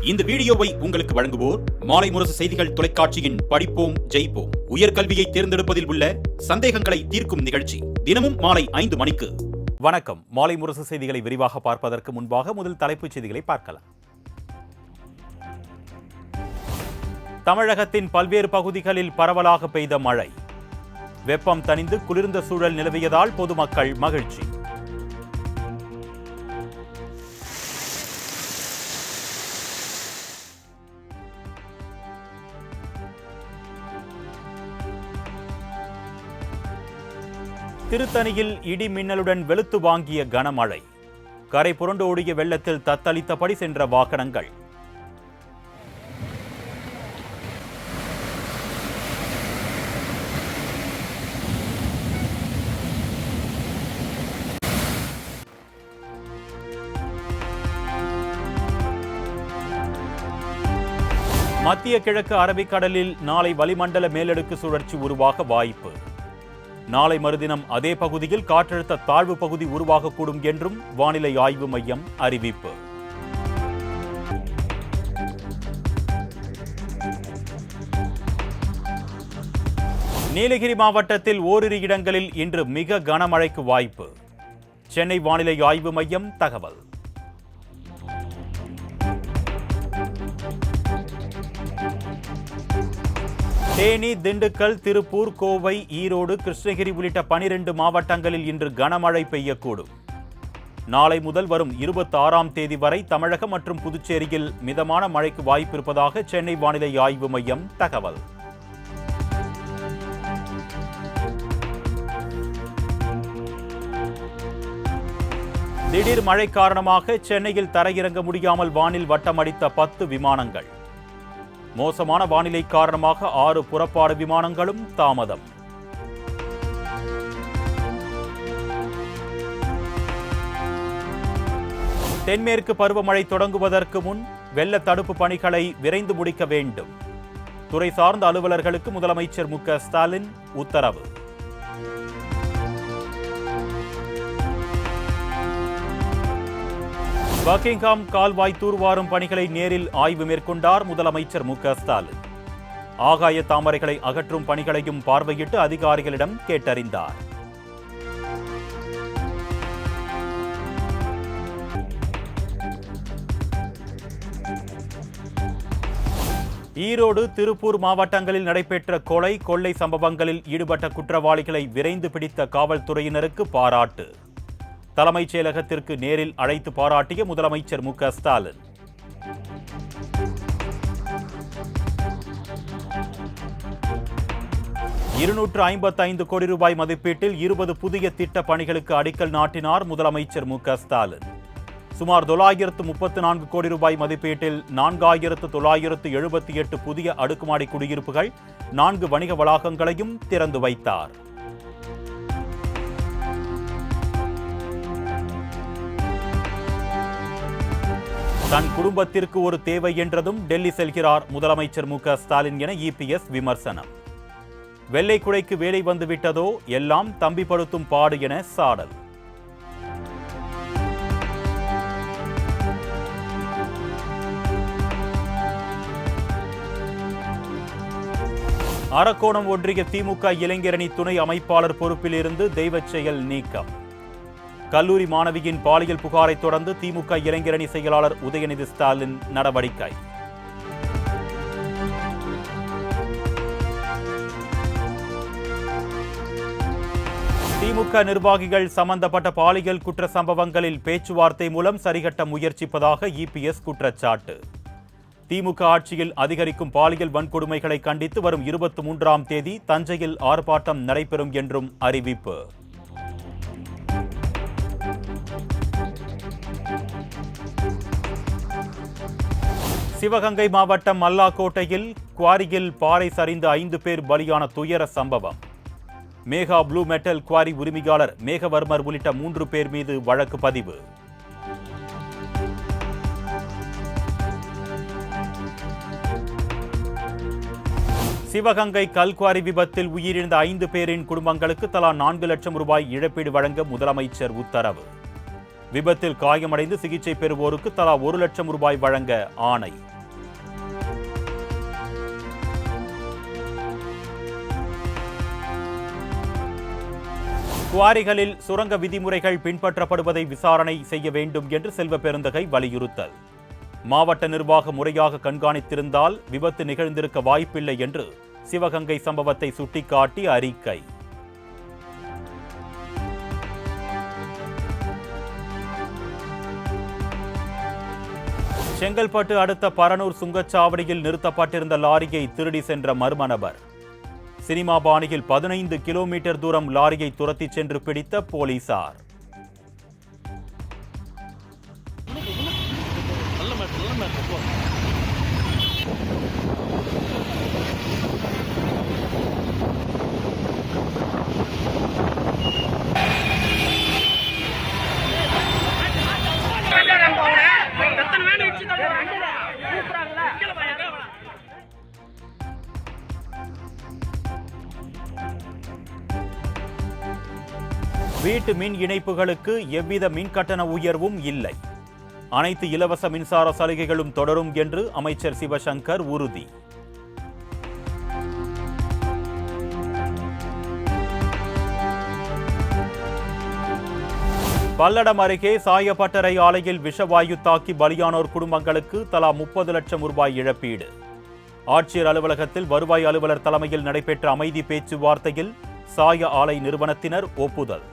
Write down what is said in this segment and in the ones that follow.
இந்த வீடியோவை உங்களுக்கு வழங்குவோர் மாலை முரசு செய்திகள் தொலைக்காட்சியின் படிப்போம் ஜெயிப்போம் உயர்கல்வியை தேர்ந்தெடுப்பதில் உள்ள சந்தேகங்களை தீர்க்கும் நிகழ்ச்சி தினமும் மாலை 5 மணிக்கு. வணக்கம். மாலை முரசு செய்திகளை விரிவாக பார்ப்பதற்கு முன்பாக முதல் தலைப்புச் செய்திகளை பார்க்கலாம். தமிழகத்தின் பல்வேறு பகுதிகளில் பரவலாக பெய்த மழை. வெப்பம் தணிந்து குளிர்ந்த சூழல் நிலவியதால் பொதுமக்கள் மகிழ்ச்சி. திருத்தணியில் இடி மின்னலுடன் வெளுத்து வாங்கிய கனமழை. கரை புரண்டு ஓடிய வெள்ளத்தில் தத்தளித்தபடி சென்ற வாகனங்கள். மத்திய கிழக்கு அரபிக்கடலில் நாளை வளிமண்டல மேலடுக்கு சுழற்சி உருவாக வாய்ப்பு. நாளை மறுதினம் அதே பகுதியில் காற்றழுத்த தாழ்வு பகுதி உருவாகக்கூடும் என்றும் வானிலை ஆய்வு மையம் அறிவிப்பு. நீலகிரி மாவட்டத்தில் ஓரிரு இடங்களில் இன்று மிக கனமழைக்கு வாய்ப்பு. சென்னை வானிலை ஆய்வு மையம் தகவல். தேனி, திண்டுக்கல், திருப்பூர், கோவை, ஈரோடு, கிருஷ்ணகிரி உள்ளிட்ட 12 மாவட்டங்களில் இன்று கனமழை பெய்யக்கூடும். நாளை முதல் வரும் 26ஆம் தேதி வரை தமிழகம் மற்றும் புதுச்சேரியில் மிதமான மழைக்கு வாய்ப்பு இருப்பதாக சென்னை வானிலை ஆய்வு மையம் தகவல். திடீர் மழை காரணமாக சென்னையில் தரையிறங்க முடியாமல் வானில் வட்டமடித்த 10 விமானங்கள். மோசமான வானிலை காரணமாக 6 புறப்பாடு விமானங்களும் தாமதம். தென்மேற்கு பருவமழை தொடங்குவதற்கு முன் வெள்ள தடுப்பு பணிகளை விரைந்து முடிக்க வேண்டும். துறை சார்ந்த அலுவலர்களுக்கு முதலமைச்சர் மு.க. ஸ்டாலின் உத்தரவு. பக்கிங்ஹாம் கால்வாய் தூர்வாரும் பணிகளை நேரில் ஆய்வு மேற்கொண்டார் முதலமைச்சர் மு.க. ஸ்டாலின். ஆகாய தாமரைகளை அகற்றும் பணிகளையும் பார்வையிட்டு அதிகாரிகளிடம் கேட்டறிந்தார். ஈரோடு, திருப்பூர் மாவட்டங்களில் நடைபெற்ற கொலை, கொள்ளை சம்பவங்களில் ஈடுபட்ட குற்றவாளிகளை விரைந்து பிடித்த காவல்துறையினருக்கு பாராட்டு. தலைமைச் செயலகத்திற்கு நேரில் அழைத்து பாராட்டிய முதலமைச்சர் மு.க. ஸ்டாலின். ₹255 கோடி மதிப்பீட்டில் 20 புதிய திட்ட பணிகளுக்கு அடிக்கல் நாட்டினார் முதலமைச்சர் மு.க. ஸ்டாலின். சுமார் ₹934 கோடி மதிப்பீட்டில் 4978 புதிய அடுக்குமாடி குடியிருப்புகள், 4 வணிக வளாகங்களையும் திறந்து வைத்தார். தன் குடும்பத்திற்கு ஒரு தேவை என்றதும் டெல்லி செல்கிறார் முதலமைச்சர் மு.க. ஸ்டாலின் என இபிஎஸ் விமர்சனம். வெள்ளை குடைக்கு வேலை வந்துவிட்டதோ, எல்லாம் தம்பி படுத்தும் பாடு என சாடல். அரக்கோணம் ஒன்றிய திமுக இளைஞரணி துணை அமைப்பாளர் பொறுப்பில் இருந்து தெய்வச்செயல் நீக்கம். கல்லூரி மாணவியின் பாலியல் புகாரை தொடர்ந்து திமுக இளைஞரணி செயலாளர் உதயநிதி ஸ்டாலின் நடவடிக்கை. திமுக நிர்வாகிகள் சம்பந்தப்பட்ட பாலியல் குற்ற சம்பவங்களில் பேச்சுவார்த்தை மூலம் சரிகட்ட முயற்சிப்பதாக இபிஎஸ் குற்றச்சாட்டு. திமுக ஆட்சியில் அதிகரிக்கும் பாலியல் வன்கொடுமைகளை கண்டித்து வரும் 23ஆம் தேதி தஞ்சையில் ஆர்ப்பாட்டம் நடைபெறும் என்றும் அறிவிப்பு. சிவகங்கை மாவட்டம் மல்லாக்கோட்டையில் குவாரியில் பாறை சரிந்து 5 பேர் பலியான துயர சம்பவம். மேகா ப்ளூ மெட்டல் குவாரி உரிமையாளர் மேகவர்மர் உள்ளிட்ட 3 பேர் மீது வழக்கு பதிவு. சிவகங்கை கல்குவாரி விபத்தில் உயிரிழந்த 5 பேரின் குடும்பங்களுக்கு தலா 4 லட்சம் ரூபாய் இழப்பீடு வழங்க முதலமைச்சர் உத்தரவு. விபத்தில் காயமடைந்து சிகிச்சை பெறுவோருக்கு தலா 1 லட்சம் ரூபாய் வழங்க ஆணை. குவாரிகளில் சுரங்க விதிமுறைகள் பின்பற்றப்படுவதை விசாரணை செய்ய வேண்டும் என்று செல்வ பெருந்தகை வலியுறுத்தல். மாவட்ட நிர்வாகம் முறையாக கண்காணித்திருந்தால் விபத்து நிகழ்ந்திருக்க வாய்ப்பில்லை என்று சிவகங்கை சம்பவத்தை சுட்டிக்காட்டி அறிக்கை. செங்கல்பட்டு அடுத்த பரனூர் சுங்கச்சாவடியில் நிறுத்தப்பட்டிருந்த லாரியை திருடி சென்ற மர்ம நபர். சினிமா பாணியில் 15 கிலோமீட்டர் தூரம் லாரியை துரத்தி சென்று பிடித்த போலீசார். வீட்டு மின் இணைப்புகளுக்கு எவ்வித மின் கட்டண உயர்வும் இல்லை. அனைத்து இலவச மின்சார சலுகைகளும் தொடரும் என்று அமைச்சர் சிவசங்கர் உறுதி. பல்லடம் அருகே சாயப்பட்டறை ஆலையில் விஷவாயு தாக்கி பலியானோர் குடும்பங்களுக்கு தலா 30 லட்சம் ரூபாய் இழப்பீடு. ஆட்சியர் அலுவலகத்தில் வருவாய் அலுவலர் தலைமையில் நடைபெற்ற அமைதி பேச்சுவார்த்தையில் சாய ஆலை நிறுவனத்தினர் ஒப்புதல்.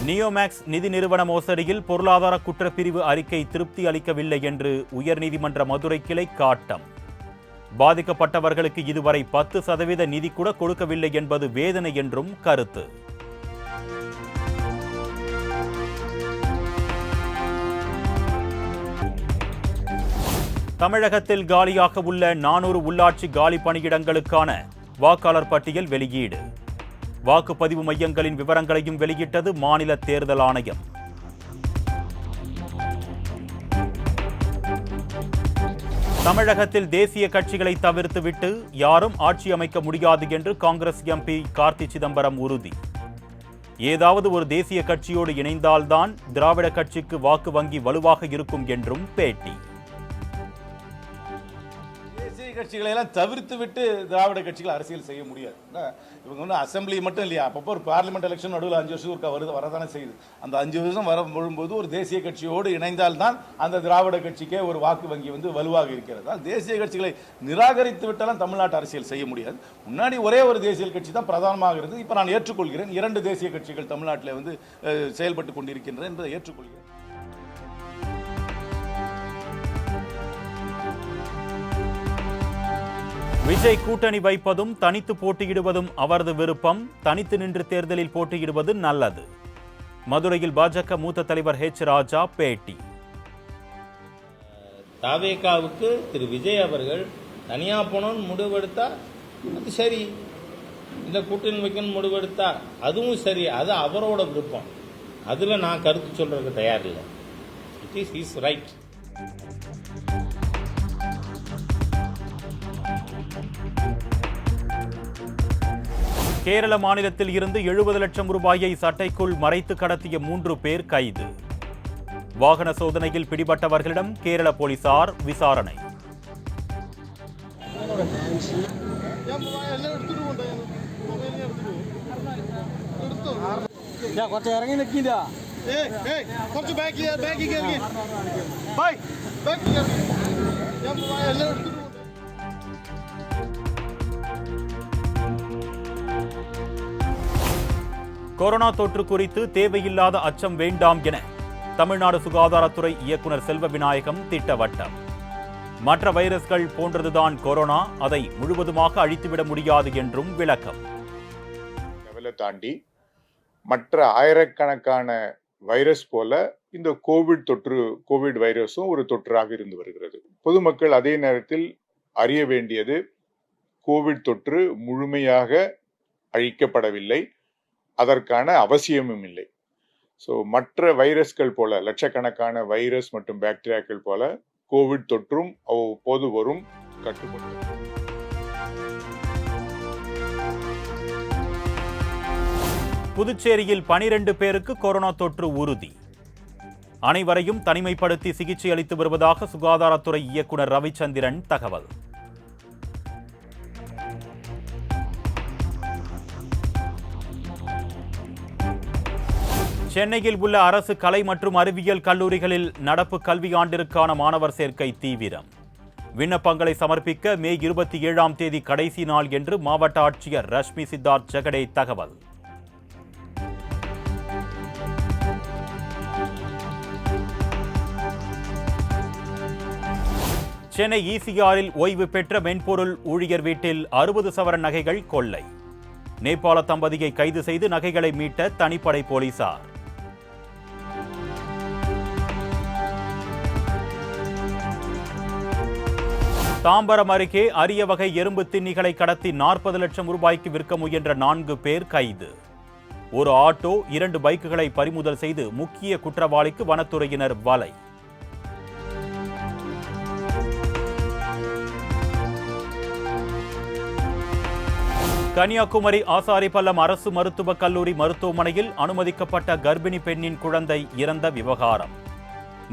நியோமேக்ஸ் நிதி நிறுவன மோசடியில் பொருளாதார குற்றப்பிரிவு அறிக்கை திருப்தி அளிக்கவில்லை என்று உயர்நீதிமன்ற மதுரை கிளை காட்டம். பாதிக்கப்பட்டவர்களுக்கு இதுவரை 10% நிதி கூட கொடுக்கவில்லை என்பது வேதனை என்றும் கருத்து. தமிழகத்தில் காலியாக உள்ள 400 உள்ளாட்சி காலி பணியிடங்களுக்கான வாக்காளர் பட்டியல் வெளியீடு. வாக்குப்பதிவு மையங்களின் விவரங்களையும் வெளியிட்டது மாநில தேர்தல் ஆணையம். தமிழகத்தில் தேசிய கட்சிகளை தவிர்த்துவிட்டு யாரும் ஆட்சி அமைக்க முடியாது என்று காங்கிரஸ் எம்பி கார்த்தி சிதம்பரம் உறுதி. ஏதாவது ஒரு தேசிய கட்சியோடு இணைந்தால்தான் திராவிட கட்சிக்கு வாக்கு வங்கி வலுவாக இருக்கும் என்றும் பேட்டி. கட்சிகளை எல்லாம் தவிர்த்து விட்டு திராவிட கட்சிகள் அரசியல் செய்ய முடியாது. இவங்க வந்து அசம்பிளி மட்டும் இல்லையா, அப்பப்போ ஒரு பார்லிமெண்ட் எலெக்ஷன் நடுவில் 5 வருஷம் வரதானே செய்யுது. அந்த 5 வருஷம் வரும்போது ஒரு தேசிய கட்சியோடு இணைந்தால்தான் அந்த திராவிட கட்சிக்கே ஒரு வாக்கு வங்கி வந்து வலுவாக இருக்கிறது. தேசிய கட்சிகளை நிராகரித்து விட்டாலும் தமிழ்நாட்டு அரசியல் செய்ய முடியாது. முன்னாடி ஒரே ஒரு தேசிய கட்சி தான் பிரதானமாக இருந்தது. இப்போ நான் ஏற்றுக்கொள்கிறேன், 2 தேசிய கட்சிகள் தமிழ்நாட்டில் வந்து செயல்பட்டு கொண்டிருக்கின்றன என்பதை ஏற்றுக்கொள்கிறேன். விஜய் கூட்டணி வைப்பதும் தனித்து போட்டியிடுவதும் அவரது விருப்பம். தனித்து நின்று தேர்தலில் போட்டியிடுவது நல்லது. மதுரையில் பாஜக மூத்த தலைவர் ஹெச் ராஜா பேட்டி. தாவேகாவுக்கு திரு விஜய் அவர்கள் தனியா போனோன்னு முடிவெடுத்தா அது சரி, இந்த கூட்டணி வைக்கணும் முடிவெடுத்தா அதுவும் சரி, அது அவரோட விருப்பம். அதுல நான் கருத்து சொல்றதுக்கு தயார் இல்லை. It is his right. Kerala மாநிலத்தில் இருந்து 70 லட்சம் ரூபாயை சட்டைக்குள் மறைத்து கடத்திய 3 பேர் கைது. வாகன சோதனையில் பிடிபட்டவர்களிடம் கேரள போலீசார் விசாரணை. கொரோனா தொற்று குறித்து தேவையில்லாத அச்சம் வேண்டாம் என தமிழ்நாடு சுகாதாரத்துறை இயக்குனர் செல்வ விநாயகம் திட்டவட்டம். மற்ற வைரஸ்கள் போன்றதுதான் கொரோனா, அதை முழுவதுமாக அழித்துவிட முடியாது என்றும் விளக்கம். தாண்டி மற்ற ஆயிரக்கணக்கான வைரஸ் போல இந்த கோவிட் வைரஸும் ஒரு தொற்றாக இருந்து வருகிறது. பொதுமக்கள் அதே நேரத்தில் அறிய வேண்டியது, கோவிட் தொற்று முழுமையாக அழிக்கப்படவில்லை, அதற்கான அவசியமும் இல்லை. ஸோ மற்ற வைரஸ்கள் போல, லட்சக்கணக்கான வைரஸ் மற்றும் பாக்டீரியாக்கள் போல கோவிட் தொற்றும் அவ்வப்போது வரும், கட்டுப்படும். புதுச்சேரியில் 12 பேருக்கு கொரோனா தொற்று உறுதி. அனைவரையும் தனிமைப்படுத்தி சிகிச்சை அளித்து வருவதாக சுகாதாரத்துறை இயக்குனர் ரவிச்சந்திரன் தகவல். சென்னையில் உள்ள அரசு கலை மற்றும் அறிவியல் கல்லூரிகளில் நடப்பு கல்வியாண்டிற்கான மாணவர் சேர்க்கை தீவிரம். விண்ணப்பங்களை சமர்ப்பிக்க மே 27ஆம் தேதி கடைசி நாள் என்று மாவட்ட ஆட்சியர் ரஷ்மி சித்தார்த் ஜெகடே தகவல். சென்னை ECRல் ஓய்வு பெற்ற மென்பொருள் ஊழியர் வீட்டில் 60 சவரன் நகைகள் கொள்ளை. நேபாள தம்பதியை கைது செய்து நகைகளை மீட்ட தனிப்படை போலீசார். தாம்பரம் அருகே அரிய வகை எறும்பு தின்னிகளை கடத்தி 40 லட்சம் ரூபாய்க்கு விற்க முயன்ற 4 பேர் கைது. ஒரு ஆட்டோ 2 பைக்குகளை பறிமுதல் செய்து முக்கிய குற்றவாளிக்கு வனத்துறையினர் வலை. கன்னியாகுமரி ஆசாரிப்பள்ளம் அரசு மருத்துவக் கல்லூரி மருத்துவமனையில் அனுமதிக்கப்பட்ட கர்ப்பிணி பெண்ணின் குழந்தை இறந்த விவகாரம்.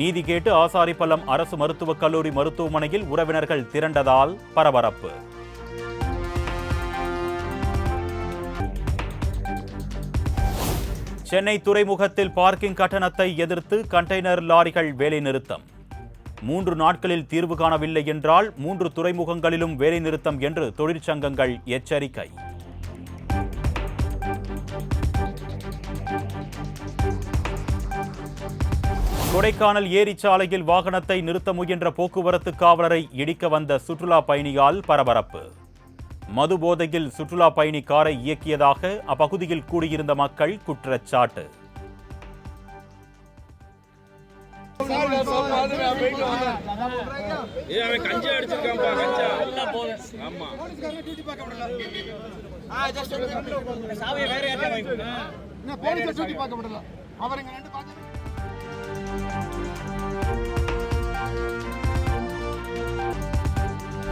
நீதி கேட்டு ஆசாரிப்பள்ளம் அரசு மருத்துவக் கல்லூரி மருத்துவமனையில் உறவினர்கள் திரண்டதால் பரபரப்பு. சென்னை துறைமுகத்தில் பார்க்கிங் கட்டணத்தை எதிர்த்து கண்டெய்னர் லாரிகள் வேலைநிறுத்தம். 3 நாட்களில் தீர்வு காணவில்லை என்றால் 3 துறைமுகங்களிலும் வேலைநிறுத்தம் என்று தொழிற்சங்கங்கள் எச்சரிக்கை. கொடைக்கானல் ஏரிச்சாலையில் வாகனத்தை நிறுத்த முயன்ற போக்குவரத்து காவலரை இடிக்க வந்த சுற்றுலா பயணியால் பரபரப்பு. மது போதையில் சுற்றுலா பயணி காரை இயக்கியதாக அப்பகுதியில் கூடியிருந்த மக்கள் குற்றச்சாட்டு.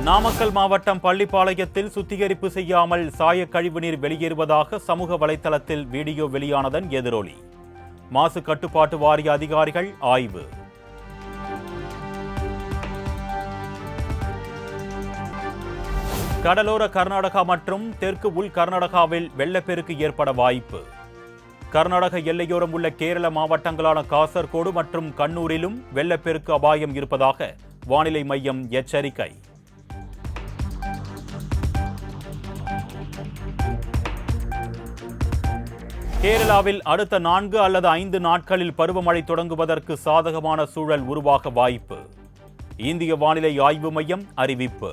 நாமக்கல் மாவட்டம் பள்ளிப்பாளையத்தில் சுத்திகரிப்பு செய்யாமல் சாய கழிவுநீர் வெளியேறுவதாக சமூக வலைதளத்தில் வீடியோ வெளியானதன் எதிரொலி. மாசு கட்டுப்பாட்டு வாரிய அதிகாரிகள் ஆய்வு. கடலோர கர்நாடகா மற்றும் தெற்கு உள் கர்நாடகாவில் வெள்ளப்பெருக்கு ஏற்பட வாய்ப்பு. கர்நாடக எல்லையோரம் உள்ள கேரள மாவட்டங்களான காசர்கோடு மற்றும் கண்ணூரிலும் வெள்ளப்பெருக்கு அபாயம் இருப்பதாக வானிலை மையம் எச்சரிக்கை. கேரளாவில் அடுத்த 4 அல்லது 5 நாட்களில் பருவமழை தொடங்குவதற்கு சாதகமான சூழல் உருவாக வாய்ப்பு. இந்திய வானிலை ஆய்வு மையம் அறிவிப்பு.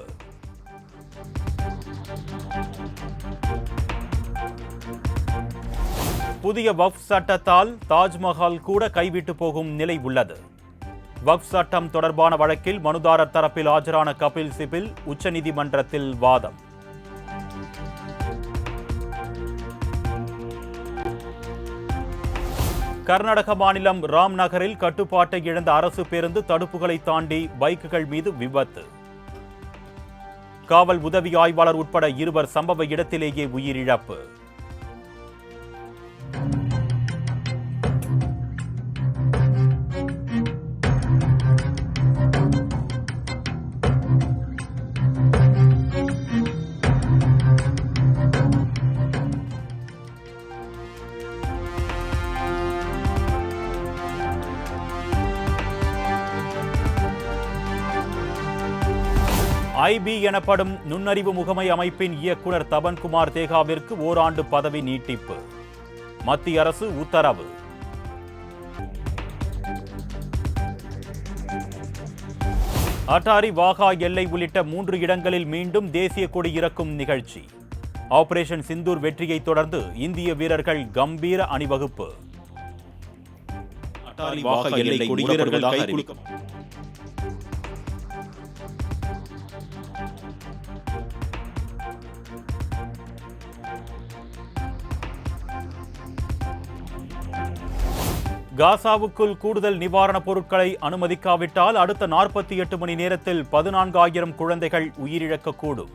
புதிய வக்ஃப் சட்டத்தால் தாஜ்மஹால் கூட கைவிட்டு போகும் நிலை உள்ளது. வக்ஃப் சட்டம் தொடர்பான வழக்கில் மனுதாரர் தரப்பில் ஆஜரான கபில் சிபில் உச்சநீதிமன்றத்தில் வாதம். கர்நாடக மாநிலம் ராம்நகரில் கட்டுப்பாட்டை இழந்த அரசு பேருந்து தடுப்புகளை தாண்டி பைக்குகள் மீது விபத்து. காவல் உதவி ஆய்வாளர் உட்பட 2 சம்பவ இடத்திலேயே உயிரிழப்பு. IB எனப்படும் நுண்ணறிவு முகமை அமைப்பின் இயக்குனர் தபன்குமார் தேகாவிற்கு ஓராண்டு பதவி நீட்டிப்பு. மத்திய அரசு உத்தரவு. அட்டாரி வாகா எல்லை உள்ளிட்ட 3 இடங்களில் மீண்டும் தேசிய கொடி இறக்கும் நிகழ்ச்சி. ஆபரேஷன் சிந்தூர் வெற்றியை தொடர்ந்து இந்திய வீரர்கள் கம்பீர அணிவகுப்பு. அட்டாரி வாகா எல்லை கொடி வீரர்களாக அறிவிக்கப்பட்டது. காசாவுக்குள் கூடுதல் நிவாரணப் பொருட்களை அனுமதிக்காவிட்டால் அடுத்த 48 மணி நேரத்தில் 14,000 குழந்தைகள் உயிரிழக்கக்கூடும்.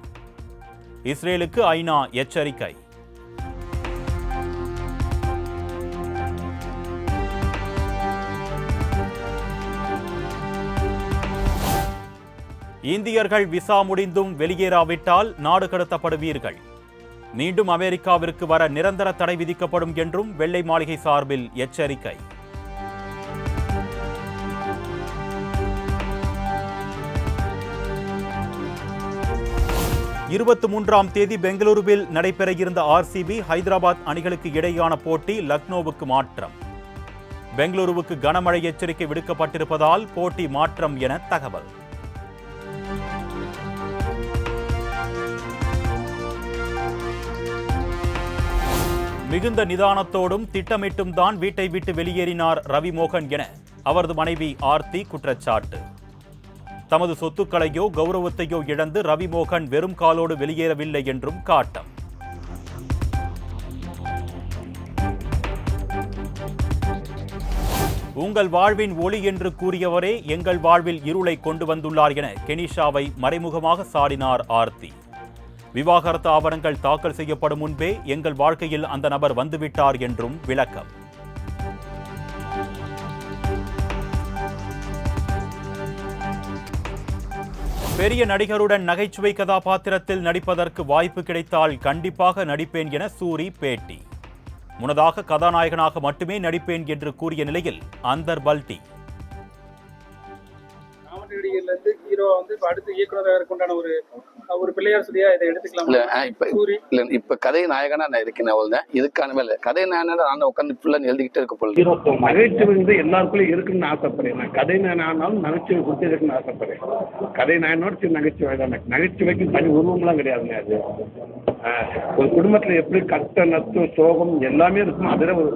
இஸ்ரேலுக்கு ஐநா எச்சரிக்கை. இந்தியர்கள் விசா முடிந்தும் வெளியேறாவிட்டால் நாடு கடத்தப்படுவீர்கள். மீண்டும் அமெரிக்காவிற்கு வர நிரந்தர தடை விதிக்கப்படும் என்றும் வெள்ளை மாளிகை சார்பில் எச்சரிக்கை. இருபத்தி 23ஆம் தேதி பெங்களூருவில் நடைபெற இருந்த RCB ஹைதராபாத் அணிகளுக்கு இடையேயான போட்டி லக்னோவுக்கு மாற்றம். பெங்களூருவுக்கு கனமழை எச்சரிக்கை விடுக்கப்பட்டிருப்பதால் போட்டி மாற்றம் என தகவல். மிகுந்த நிதானத்தோடும் திட்டமிட்டும் தான் வீட்டை விட்டு வெளியேறினார் ரவி மோகன் என அவரது மனைவி ஆர்த்தி குற்றச்சாட்டு. தமது சொத்துக்களையோ கௌரவத்தையோ இழந்து ரவி மோகன் வெறும் காலோடு வெளியேறவில்லை என்றும் காட்டம். உங்கள் வாழ்வின் ஒளி என்று கூறியவரே எங்கள் வாழ்வில் இருளை கொண்டு வந்துள்ளார் என கெனிஷாவை மறைமுகமாக சாடினார் ஆர்த்தி. விவாகரத்து ஆவணங்கள் தாக்கல் செய்யப்படும் முன்பே எங்கள் வாழ்க்கையில் அந்த நபர் வந்துவிட்டார் என்றும் விளக்கம். பெரிய நடிகருடன் நகைச்சுவை கதாபாத்திரத்தில் நடிப்பதற்கு வாய்ப்பு கிடைத்தால் கண்டிப்பாக நடிப்பேன் என சூரி பேட்டி. முன்னதாக கதாநாயகனாக மட்டுமே நடிப்பேன் என்று கூறிய நிலையில் அந்தர் பல்டி. ஹீரோ அடுத்து இயக்குனராக கொண்டான ஒரு பிள்ளையார் சொல்லியா இதை எடுத்துக்கலாம். இப்ப கதை நாயகனா நான் இருக்கேன், அவ்வளவுதான். இதுக்கான மேல கதை நாயகனா நான் உட்காந்து ஃபுல்லா எழுதிக்கிட்டே இருக்க போல. நகைச்சுவை எல்லாருக்குள்ளயும் இருக்குன்னு ஆசைப்படுறேன். நான் கதை நாயனாலும் நகைச்சுவை கொடுத்துருக்குன்னு ஆசைப்படுறேன். கதை நாயனோட சின்ன நகைச்சுவை தான். நகைச்சுவைக்கு தனி உருவம்லாம் கிடையாதுங்க. அது ஒரு குடும்பத்துல எப்படி கஷ்ட நஷ்டம் சோகம் எல்லாமே இருக்கும். அதுல ஒரு